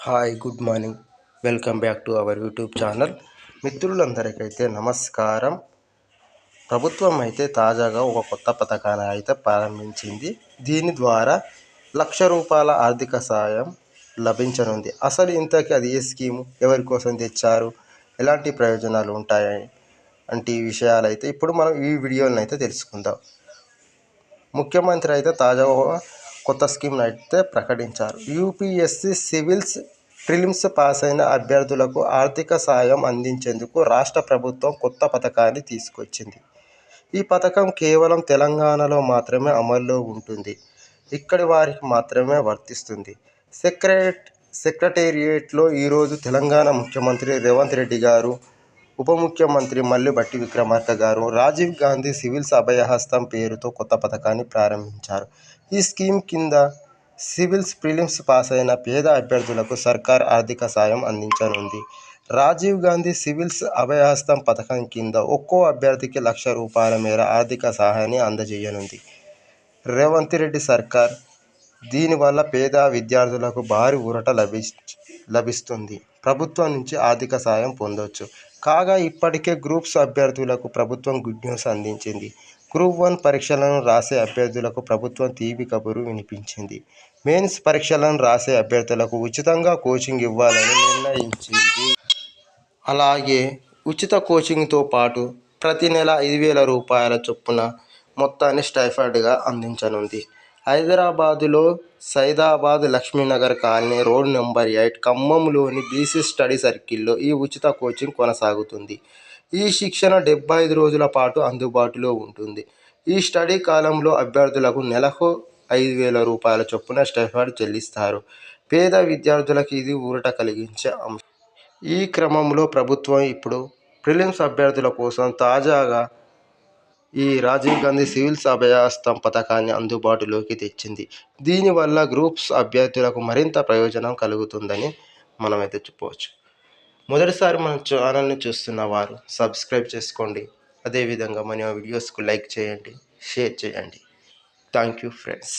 Hi good morning. Welcome back to our YouTube channel. మిత్రులందరికైతే నమస్కారం. ప్రభుత్వం అయితే తాజాగా ఒక కొత్త పథకాన్ని అయితే ప్రారంభించింది. దీని ద్వారా రూ. 1,00,000 ఆర్థిక సాయం లభించనుంది. అసలు ఇంతకీ అది ఏ స్కీము, ఎవరి కోసం తెచ్చారు, ఎలాంటి ప్రయోజనాలు ఉంటాయి అంటే ఈ విషయాలు అయితే ఇప్పుడు మనం ఈ వీడియోలను అయితే తెలుసుకుందాం. ముఖ్యమంత్రి అయితే తాజాగా కొత్త స్కీమ్ను అయితే ప్రకటించారు. యూపీఎస్సీ సివిల్స్ ప్రిలిమ్స్ పాస్ అయిన అభ్యర్థులకు ఆర్థిక సాయం అందించేందుకు రాష్ట్ర ప్రభుత్వం కొత్త పథకాన్ని తీసుకొచ్చింది. ఈ పథకం కేవలం తెలంగాణలో మాత్రమే అమల్లో ఉంటుంది. ఇక్కడి వారికి మాత్రమే వర్తిస్తుంది. సెక్రటేరియట్లో ఈరోజు తెలంగాణ ముఖ్యమంత్రి రేవంత్ రెడ్డి గారు, ఉప ముఖ్యమంత్రి మల్లుభట్టి విక్రమార్క గారు రాజీవ్ గాంధీ సివిల్స్ అభయహస్తం పేరుతో కొత్త పథకాన్ని ప్రారంభించారు. ఈ స్కీమ్ కింద సివిల్స్ ప్రిలిమ్స్ పాస్ అయిన పేద అభ్యర్థులకు సర్కార్ ఆర్థిక సాయం అందించనుంది. రాజీవ్ గాంధీ సివిల్స్ అభయహస్తం పథకం కింద ఒక్కో అభ్యర్థికి రూ. 1,00,000 మేర ఆర్థిక సహాయాన్ని అందజేయనుంది రేవంత్ రెడ్డి సర్కార్. దీనివల్ల పేద విద్యార్థులకు భారీ ఊరట లభిస్తుంది. ప్రభుత్వం నుంచి ఆర్థిక సాయం పొందొచ్చు. కాగా ఇప్పటికే గ్రూప్స్ అభ్యర్థులకు ప్రభుత్వం గుడ్ న్యూస్ అందించింది. గ్రూప్ 1 పరీక్షలను రాసే అభ్యర్థులకు ప్రభుత్వం తీపి కబురు వినిపించింది. మెయిన్స్ పరీక్షలను రాసే అభ్యర్థులకు ఉచితంగా కోచింగ్ ఇవ్వాలని నిర్ణయించింది. అలాగే ఉచిత కోచింగ్తో పాటు ప్రతి నెల రూ. 5,000 చొప్పున మొత్తాన్ని స్టైఫండ్గా అందించనుంది. హైదరాబాదులో Saidabad Lakshminagar colony road number 8 ఖమ్మంలోని బీసీ స్టడీ సర్కిల్లో ఈ ఉచిత కోచింగ్ కొనసాగుతుంది. ఈ శిక్షణ 75 రోజుల పాటు అందుబాటులో ఉంటుంది. ఈ స్టడీ కాలంలో అభ్యర్థులకు నెలకు రూ. 5,000 చొప్పున స్టైఫండ్ చెల్లిస్తారు. పేద విద్యార్థులకు ఇది ఊరట కలిగించే అంశం. ఈ క్రమంలో ప్రభుత్వం ఇప్పుడు ప్రిలిమ్స్ అభ్యర్థుల కోసం తాజాగా ఈ రాజీవ్ గాంధీ సివిల్స్ అభయహస్తం పథకాన్ని అందుబాటులోకి తెచ్చింది. దీనివల్ల గ్రూప్స్ అభ్యర్థులకు మరింత ప్రయోజనం కలుగుతుందని మనమైతే చెప్పవచ్చు. మొదటిసారి మన ఛానల్ని చూస్తున్న వారు సబ్స్క్రైబ్ చేసుకోండి. అదేవిధంగా మన వీడియోస్కు లైక్ చేయండి, షేర్ చేయండి. Thank you friends.